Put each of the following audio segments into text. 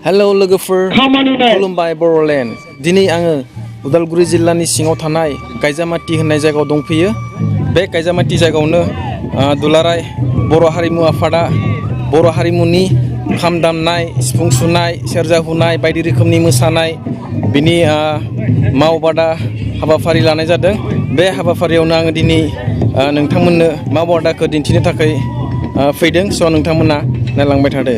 Hello लोगोफोर खुलुमबाय बर'लेण्ड दिनै आङो उदालगुरि जिल्लानि सिङाव थानाय गायजामाटि होननाय जायगायाव दंफैयो बे गायजामाटि जायगायावनो दुलाराय बर' हारिमु आफादा बर' हारिमुनि खाम दामनाय सिफुं सुनाय सेरजा हुनाय बायदि रोखोमनि मोसानाय बिनि मावबादा हाबाफारि लानाय जादों बे हाबाफारियावनो आङो दिनै नोंथांमोननो मावबादाखौ दिन्थिनो थाखाय फैदों स' नोंथांमोना नायलांबाय थादो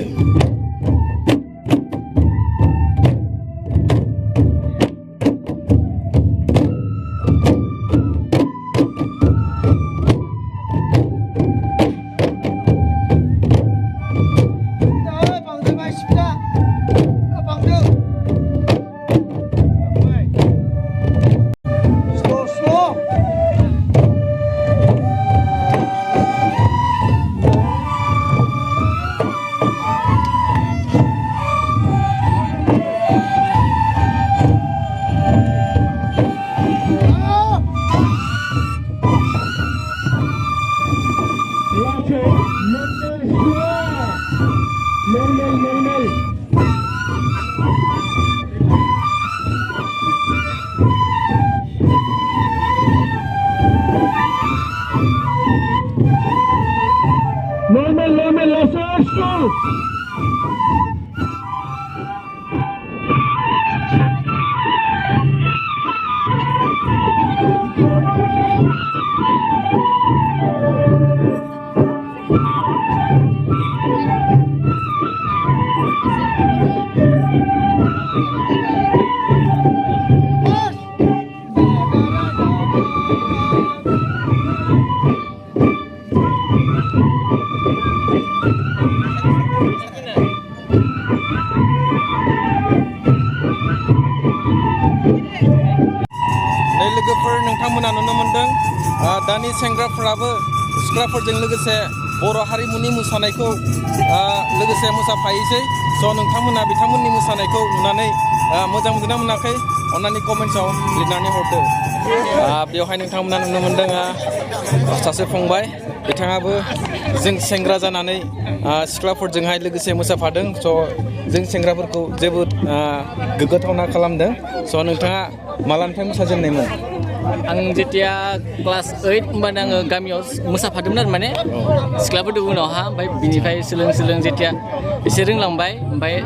लोगोफोर नोंथांमोना नुनो मोनदों दानि सेंग्राफोराबो सिख्लाफोरजों लोगोसे बर' हारिमुनि मोसानायखौ लोगोसे मोसाफायोसै स' नोंथांमोना बिथांमोननि मोसानायखौ नुनानै मोजां मोनदोंना मोनाखै अन्नानै कमेन्ट्सआव लिरनानै हरदो बेवहाय नोंथांमोना नुनो मोनदों सासे फंबाय बिथाङाबो जों सेंग्रा जानानै सिख्लाफोरजोंहाय लोगोसे मोसाफादों स' जों सेंग्राफोरखौ जोबोद गोग्गाथावना खालामदों स' नोंथाङा मालानिफ्राय मोसाजेननायमोन आं जेतिया क्लास 8 होमबानो आङो गामियाव मोसाफादोंमोन आरो माने सिख्लाफोरदों उनावहा ओमफ्राय बिनिफ्राय सोलों जेतिया एसे रोंलांबाय ओमफ्राय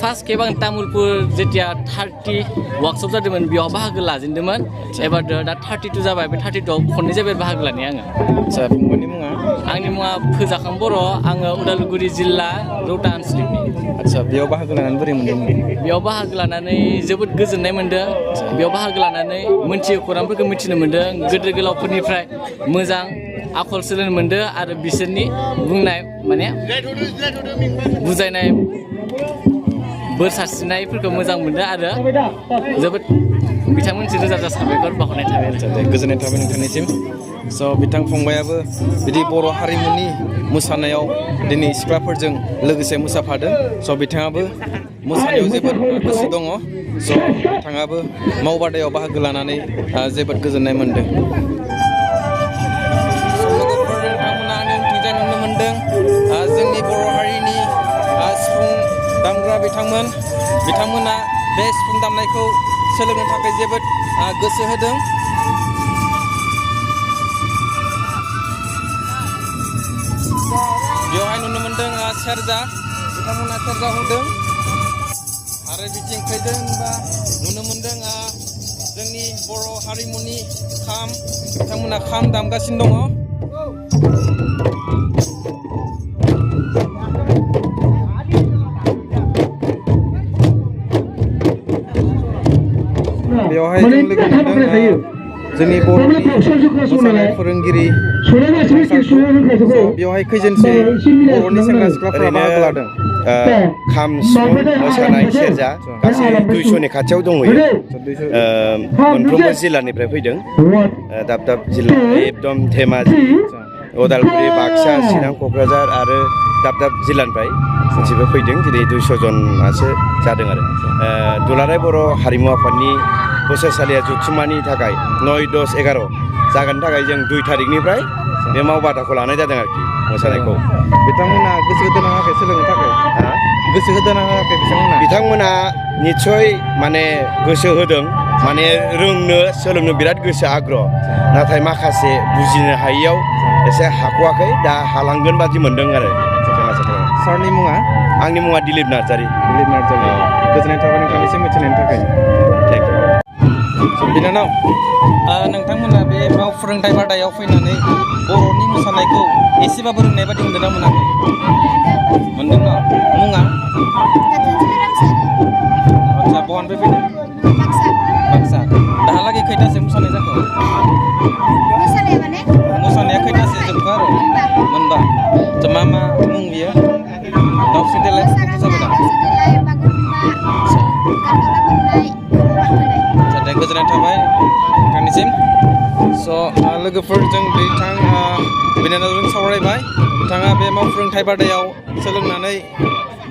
फार्स्ट खेब आं तामुलपुर जेतिया 30 वार्कशप जादोंमोन बेयाव बाहागो लाजेनदोंमोन एबार दा 32 जाबाय बे 32आव खननै जाबाय बाहागो लानाया आङो आदसा फंबायनि मुङा आंनि मुङा फोजाखां बर' आङो उदालगुरि जिल्ला रौता ओनसोलनि आदसा बेयाव बाहागो लानानै बोरै मोनदोंमोन बेयाव बाहागो लानानै जोबोद गोजोननाय मोनदों बेयाव बाहागो लानानै मोनथियै खौरांफोरखौ मिथिनो मोन्दों गिदिर गोलावफोरनिफ्राय मोजां आखल सोलोंनो मोन्दों आरो बिसोरनि बुंनाय माने बुजायनाय बोर सारस्रिनायफोरखौ मोजां मोनदों आरो जोबोद बिथांमोनसिम रोजा रोजा साबायखर बावहरनाय थाबाय आरो गोजोननाय थाबाय नोंथांनिसिम स' बिथां फंबायाबो बिदि बर' हारिमुनि मोसानायाव दिनै सिख्लाफोरजों लोगोसे मोसाफादों स' बिथाङाबो मोसानायाव जोबोद गोसो दङ स' बिथाङाबो मावबादायाव बाहागो लानानै जोबोद गोजोननाय मोनदों लोगोफोर नोंथांमोना नोंथिंजाय नुनो मोनदों जोंनि बर' हारिनि सिफुं दामग्रा बिथांमोना बे सिफुं दामनायखौ सोलोंनो थाखाय जोबोद गोसो होदों बेवहाय नुनो मोनदों सेरजा बिथांमोना सेरजा हुदों आरो बिथिं फैदों बा नुनो मोनदों जोंनि बर' हारिमुनि खाम बिथांमोना खाम दामगासिनो दङ बेवहाय जों लोगो मोनदों जोंनि बर'नि मोसानाय फोरोंगिरि बेवहाय खैजोनसो बर'नि सेंग्रा सिख्लाफोरा बाहागो लादों खाम सिफुं मोसानाय सेरजा गासै 200नि खाथियाव दंहैयो मोनफ्रोमबो जिल्लानिफ्राय फैदों दाब दाब जिल्ला एकदम धेमाजि उदालगुरि बाक्सा चिरां क'क्राझार आरो दाब दाब जिल्लानिफ्राय मोनसेबो फैदों दिनै 200 जनासो जादों आरो दुलाराय बर' हारिमु आफादनि बोसोरसालिया जथुम्मानि थाखाय 9, 10, 11 जागोननि थाखाय जों 2 थारिखनिफ्राय बे मावबादाखौ लानाय जादों आरोखि मोसानायखौ बिथांमोना गोसो होदों हायाखै सोलोंनो थाखाय गोसो होदों हायाखै बिथांमोना निस्सय माने गोसो होदों माने रोंनो सोलोंनो बिराद गोसो आग्रह नाथाय माखासे बुजिनो हायियाव एसे हाख'वाखै दा हालांगोन बादि मोनदों आरो सारनि मुङा आंनि मुङा दिलिप नार्जारि गोजोननाय थाबाय नोंथांनिसिम मिथिनायनि थाखाय थेंक इउ बिनानाव नोंथांमोना बे माव फोरोंथाइ बादायाव फैनानै बर'नि मोसानायखौ एसेबाबो रोंनाय बादि मोनदों ना मोनाखै मोनदों न' मुङा आदसा बहानिफ्राय फैदों बाक्सा दाहालागै खैथासो मोसानाय जाखो मोसानाया खैथासो जोबखो आरो मोनबा मा मा मुं बियो दावस्रि देलाय मोसाबाय दा जाहाथे गोजोननाय थाबाय नोंथांनिसिम स' लोगोफोरजों बिनानावजों सावरायबाय बिथाङा बे माव फोरोंथाइ बादायाव सोलोंनानै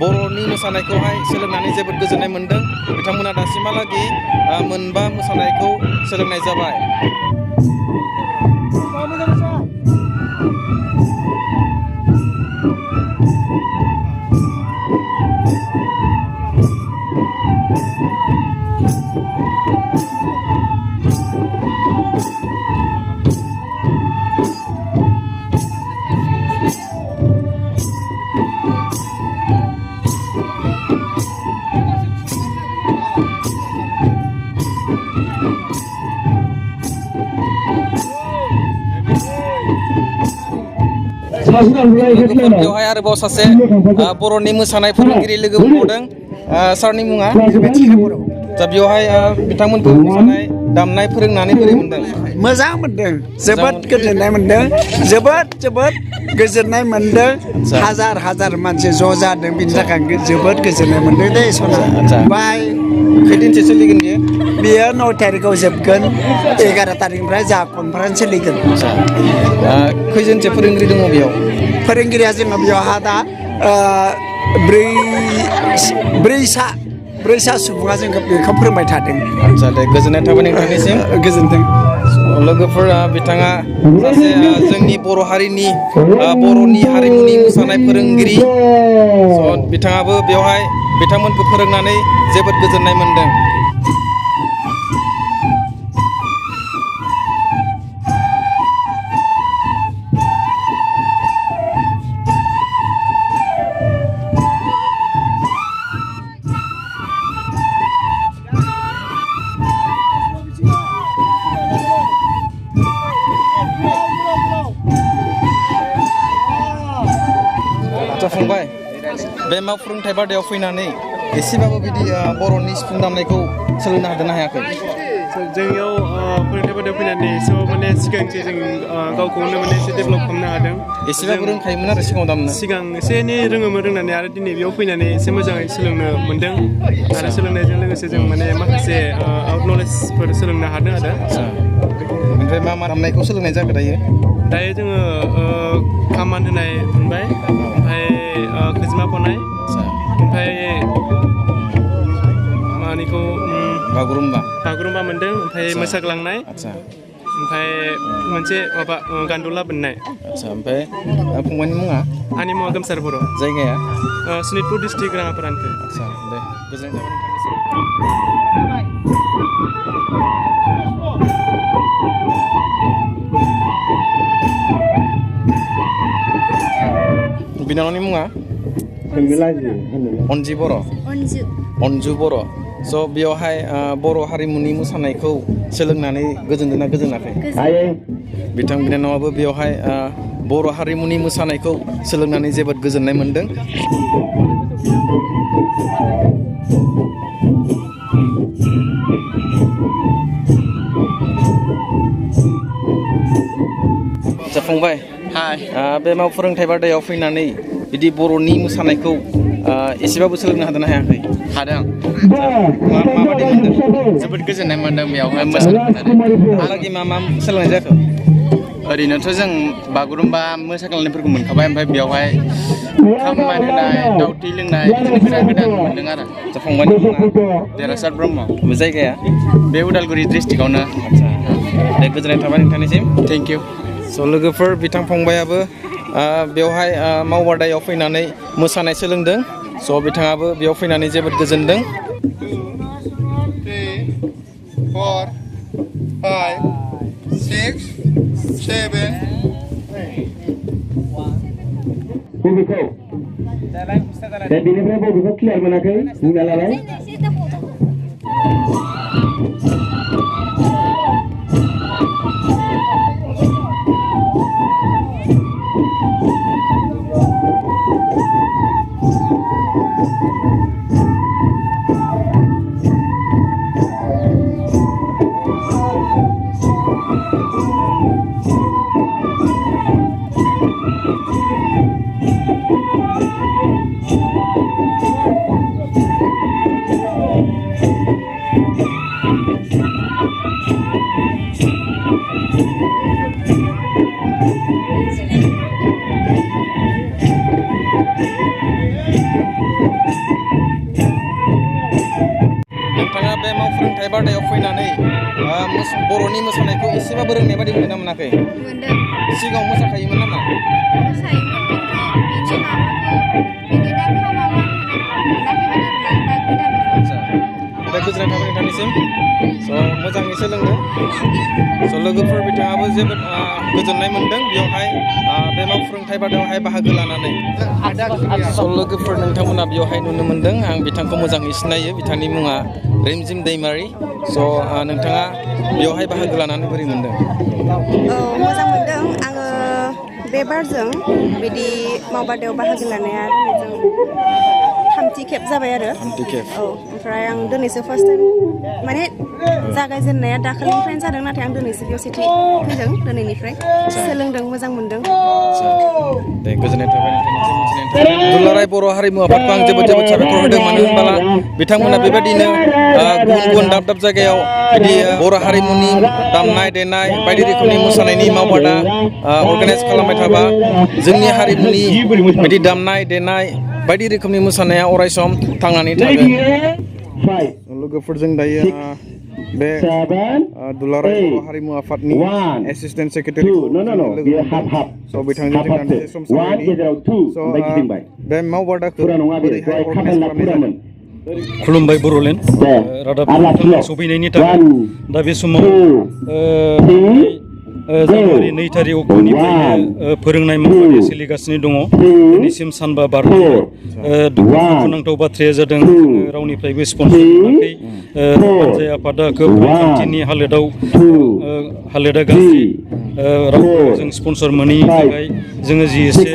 बर'नि मोसानायखौहाय सोलोंनानै जोबोद गोजोननाय मोन्दों बिथांमोना दासिमहालागै मोनबा मोसानायखौ सोलोंनाय जाबाय बेवहाय आरोबाव सासे बर'नि मोसानाय फोरोंगिरि लोगो मोनबावदों सारनि मुङा दा बेवहाय बिथांमोनखौ मोसानाय दामनाय फोरोंनानै बोरै मोनदों मोजां मोनदों जोबोद गोजोननाय मोनदों जोबोद गोजोननाय मोनदों हाजार हाजार मानसि ज' जादों बिनि थाखाय जोबोद गोजोननाय मोनदों दे सना बाय खैदिनसो सोलिगोन बेयो 9 तारिखआव जोबगोन 11 तारिखनिफ्राय जा कनफारेन्स सोलिगोन खैजोनसो फोरोंगिरि दङ बेयाव फोरोंगिरिया जोङो बेयावहा दा ब्रैसा सुबुङा जोंखौ बेखौ फोरोंबाय थादों जाहाथे गोजोननाय थाबाय नोंथांनिसिम गोजोनथों लोगोफोरा बिथाङा सासे जोंनि बर' हारिनि बर'नि हारिमुनि मोसानाय फोरोंगिरि बिथाङाबो बेवहाय बिथांमोनखौ फोरोंनानै जोबोद गोजोननाय मोन्दों फंबाय बे माव फोरोंथाइ बादायाव फैनानै एसेबाबो बिदि बर'नि सिफुं दामनायखौ सोलोंनो हादोंना हायाखै जोंनियाव फोरोंथाइ बादायाव फैनानै एसेबाबो माने सिगांसो जों गावखौनो माने एसे डेभेलप खालामनो हादों एसेबाबो रोंखायोमोन आरो सिगाङाव दामनो सिगां एसे एनै रोङोमोन रोंनानै आरो दिनै बेयाव फैनानै एसे मोजाङै सोलोंनो मोन्दों आरो सोलोंनायजों लोगोसे जों माने माखासे आउट नलेजफोर सोलोंनो हादों आरो ओमफ्राय मा दामनायखौ सोलोंनाय जाखो दायो जोङो खामान होनाय मोनबाय ओमफ्राय खैजिमा फनाय ओमफ्राय मानिखौ बागुरुम्बा मोन्दों ओमफ्राय मोसाग्लांनाय ओमफ्राय मोनसे माबा गान्दुला बोननाय ओमफ्राय फंबायनि मुङा आंनि मुङा गोमसार बर' जायगाया सनितपुर डिस्ट्रिक्ट राङापारानिफ्राय दे गोजोननाय थाबाय नोंथांनिसिम बिनानावनि मुङा अनजु बर' स' बेयावहाय बर' हारिमुनि मोसानायखौ सोलोंनानै गोजोनदोंना गोजोनाखै बिथां बिनानावाबो बेवहाय बर' हारिमुनि मोसानायखौ सोलोंनानै जोबोद गोजोननाय मोन्दों फंबाय बे माव फोरोंथाइ बादायाव फैनानै बिदि बर'नि मोसानायखौ एसेबाबो सोलोंनो हादोंना हायाखै हादों माबादि मोन्दों जोबोद गोजोननाय मोन्दों बेयावहाय मोसानानै हालागै मा सोलोंनाय जाखो ओरैनोथ' जों बागुरुम्बा मोसाग्लांनायफोरखौ मोनखाबाय ओमफ्राय बेयावहाय खामान होनाय दाउथै लोंनाय बिदिनो गोदान मोन्दों आरो फंबायनि मुङा देरहासार ब्रह्म जायगाया बे उदालगुरि डिस्ट्रिक्टआवनो दे गोजोननाय थाबाय नोंथांनिसिम थेंक इउ स' लोगोफोर बिथां फंबायाबो बेवहाय मावबादायाव फैनानै मोसानाय सोलोंदों स' बिथाङाबो बेयाव फैनानै जोबोद गोजोनदों 4 5 6 7 बबेखौ दा बेनिफ्राय बबेखौ क्लियार मोनाखै बुंना लालाय नोंथाङा बे मावफोरोंथाय बादायाव फैनानै बर'नि मोसानायखौ एसेबाबो रोंनाय बादि मोनदों ना मोनाखै मोनदों सिगाङाव मोसाखायोमोन नामा मोसायोमोन खिन्थु बिनि माबाखौ आदसा दा गोजोननाय थाबाय नोंथांनिसिम स' मोजाङै सोलोंदों स' लोगोफोर बिथाङाबो जोबोद गोजोननाय मोनदों बेवहाय बे मावफोरोंथाय बादायावहाय बाहागो लानानै स' लोगोफोर नोंथांमोना बेवहाय नुनो मोनदों आं बिथांखौ मोजाङै सिनायो बिथांनि मुङा रिमजिम दैमारि स' नोंथाङा बेवहाय बाहागो लानानै बोरै मोनदों औ मोजां मोनदों आङो बे बारजों बिदि मावबादायाव बाहागो लानाया दिनैजों थामथि खेब जाबाय आरो थामथि खेब औ ओमफ्राय आं दिनैसो फार्स्ट टाइम माने जागायजेननाया दाखालिनिफ्रायनो जादों नाथाय आं दिनैसो बेयाव सेथि फैदों दिनैनिफ्राय सोलोंदों मोजां मोनदों दे गोजोननाय थाबाय नोंथांनिसिम मिथिनायनि थाखाय दुलाराय बर' हारिमु आफादखौ आं जोबोद साबायखर होदों मानो होनोब्ला बिथांमोना बेबायदिनो गुबुन गुबुन दाब दाब जायगायाव बिदि बर' हारिमुनि दामनाय देनाय बायदि रोखोमनि मोसानायनि मावबादा अर्गानाइज खालामबाय थाबा जोंनि हारिमुनि बिदि दामनाय देनाय बायदि रोखोमनि मोसानाया अरायसम थांनानै थागोन लोगोफोरजों दायो बे दुलाराय बर' हारिमु आफादनि एसिस्टेन्ट सेक्रेटारि स' बिथांजों जों दान्दिसे सम सावरायनि बे मावबादाखौ बोरैहाय अर्गानाइज खालामनाय जादों खुलुमबाय बर'लेण्ड रादाब सफैनायनि थाखाय दा बे समाव जानुवारि 2 थारिख अक्ट'निफ्रायनो फोरोंनाय मावबादाया सोलिगासिनो दङ दिनैसिम सानबा बारबाय दुखुनांथाव बाथ्राया जादों रावनिफ्रायबो स्पन्सर मोनाखै पान्जाय आफादा खोब रांखान्थिनि हालोदा गाज्रि रावखौ जों स्पन्सर मोनैनि थाखाय जोङो जि एसे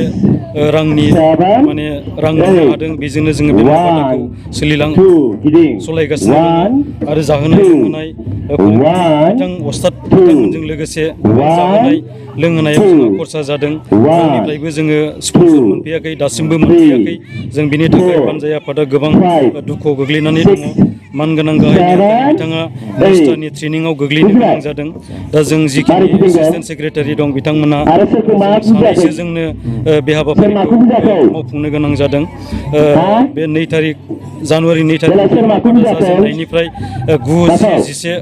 रांनि माने रां मोननो हादों बेजोंनो जोङो बे मावबादाखौ सलायगासिनो दङ आरो जाहोनाय लोंहोनाय बिथां अस्थाद बिथांमोनजों लोगोसे जाहोनाय लोंहोनायाव जोंहा खरसा जादों रावनिफ्रायबो जोङो स्पन्सर मोनफैयाखै दासिमबो मोनफैयाखै जों बिनि थाखाय पान्जाय आफादा गोबां दुखुआव गोग्लैनानै दङ मानगोनां गाहाय बिथाङा मिनिस्टारनि ट्रेनिङाव गोग्लैनो गोनां जादों दा जों जिखिनि एसिस्टेन्ट सेक्रेटारि दं बिथांमोना सानैसो जोंनो बे हाबाफारिखौ मावफुंनो गोनां जादों बे 2 थारिख जानुवारि 2 थारिख जाजेननायनिफ्राय 9-10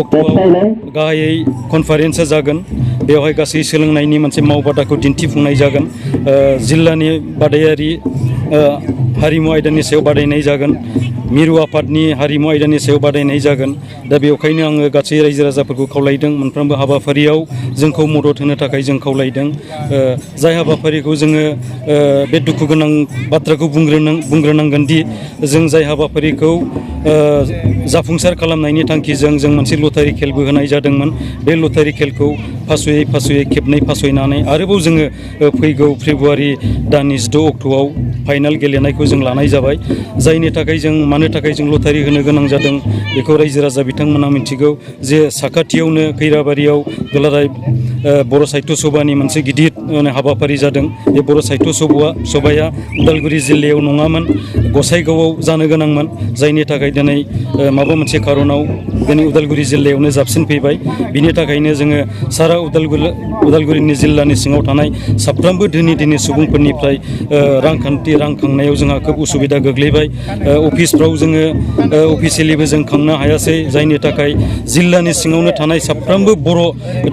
अक्ट'आव गाहायै कनफारेन्सआ जागोन बेवहाय गासै सोलोंनायनि मोनसे मावबादाखौ दिन्थिफुंनाय जागोन जिल्लानि बादायारि हारिमु आयदानि सायाव बादायनाय जागोन मिरु आफादनि हारिमु आयदानि सायाव बादायनाय जागोन दा बेवखायनो आङो गासै रायजो राजाफोरखौ खावलायदों मोनफ्रोमबो हाबाफारियाव जोंखौ मदद होनो थाखाय जों खावलायदों जाय हाबाफारिखौ जोङो बे दुखु गोनां बाथ्राखौ बुंग्रोनांगोन दि जों जाय हाबाफारिखौ जाफुंसार खालामनायनि थांखिजों जों मोनसे लटारि खेलबो होनाय जादोंमोन बे लटारि खेलखौ फासयै खेबनै फासयनानै आरोबाव जोङो फैगौ फेब्रुवारि दाननि 6 अक्ट'आव फाइनाल गेलेनायखौ जों लानाय जाबाय जायनि थाखाय जों मानो थाखाय जों लटारि होनो गोनां जादों बेखौ रायजो राजा बिथांमोना मिथिगौ जे साखाथियावनो खैराबारियाव दुलाराय बर' साहित्य सभानि मोनसे गिदिर हाबाफारि जादों बे बर' साहित्य सभाया उदालगुरि जिल्लायाव नङामोन गसाइगावआव जानो गोनांमोन जायनि थाखाय दिनै माबा मोनसे खारनाव दिनै उदालगुरि जिल्लायावनो जाबसिनफैबाय बिनि थाखायनो जोङो सारा उदालगुरिनि जिल्लानि सिङाव थानाय साफ्रोमबो धोनि सुबुंफोरनिफ्राय रां खांनायाव जोंहा खोब उसुबिदा गोग्लैबाय अफिसफ्राव जोङो अफिसियेलिबो जों खांनो हायासै जायनि थाखाय जिल्लानि सिङावनो थानाय साफ्रोमबो बर'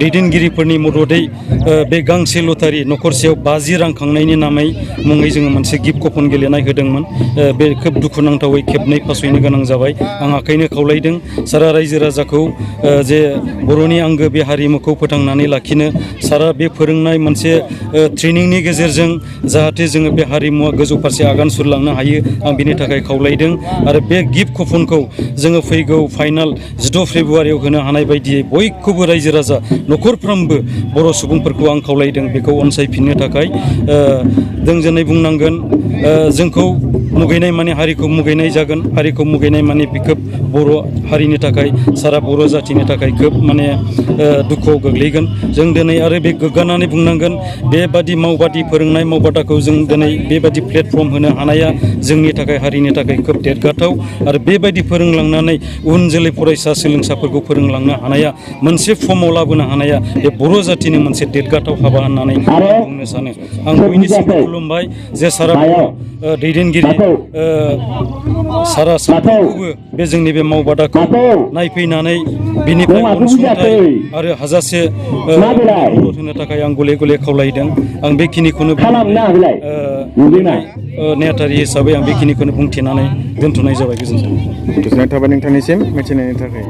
दैदेनगिरिफोरनि मददै बे गांसे लटारि न'खरसेयाव 50 रां खांनायनि मुङै जोङो मोनसे गिफ्ट कुपन गेलेनाय होदोंमोन। बे खोब दुखुनांथावै खेबनै फासयनो गोनां जाबाय। आं आखायनो खावलायदों सारा रायजो राजाखौ जे बर'नि आंगो बे हारिमुखौ फोथांनानै लाखिनो सारा बे फोरोंनाय मोनसे ट्रेनिंनि गेजेरजों जाहाथे जोङो बे हारिमुवा गोजौ फारसे आगान सुरलांनो हायो आं बिनि थाखाय खावलायदों। आरो बे गिफ्ट कुपनखौ जोङो फैगौ फाइनाल 14 फेब्रुवारियाव होनो हानाय बायदियै बयखौबो रायजो राजा न'खरफ्रोमबो बर' सुबुंफोरखौ आं खावलायदों बेखौ अनसायफिननो थाखाय। जों दिनै बुंनांगोन जोंखौ मुगैनाय माने हारिखौ मुगैनाय जागोन। हारिखौ मुगैनाय माने खोब बर' हारिनि थाखाय सारा बर' जाथिनि थाखाय खोब माने दुखुआव गोग्लैगोन। जों दिनै आरो बे गोग्गानानै बुंनांगोन बेबादि मावबादि फोरोंनाय मावबादाखौ जों दिनै बेबादि प्लेटफर्म होनो हानाया जोंनि थाखाय हारिनि थाखाय खोब देरगाथाव। आरो बेबायदि फोरोंलांनानै उन जोलै फरायसा सोलोंसाफोरखौ फोरोंलांनो हानाया मोनसे फर्माव लाबोनो हानाया बे बर' जाथिनि मोनसे देरगाथाव हाबा होननानै बुंनो सानो। आं बयनिसिमबो खुलुमबाय जे सारा बर' दैदेनगिरि सारा साफ्रोमखौबो बे जोंनि बे मावबादाखौ नायफैनानै बिनिफ्राय अनसुंथाइ आरो हाजासे मदद होनो थाखाय आं गले गले खावलायदों। आं बेखिनिखौनो नेहाथारि हिसाबै आं बेखिनिखौनो बुंथिनानै दोनथ'नाय जाबाय। गोजोन्थों। गोजोननाय थाबाय नोंथांनिसिम मिथिनायनि थाखाय।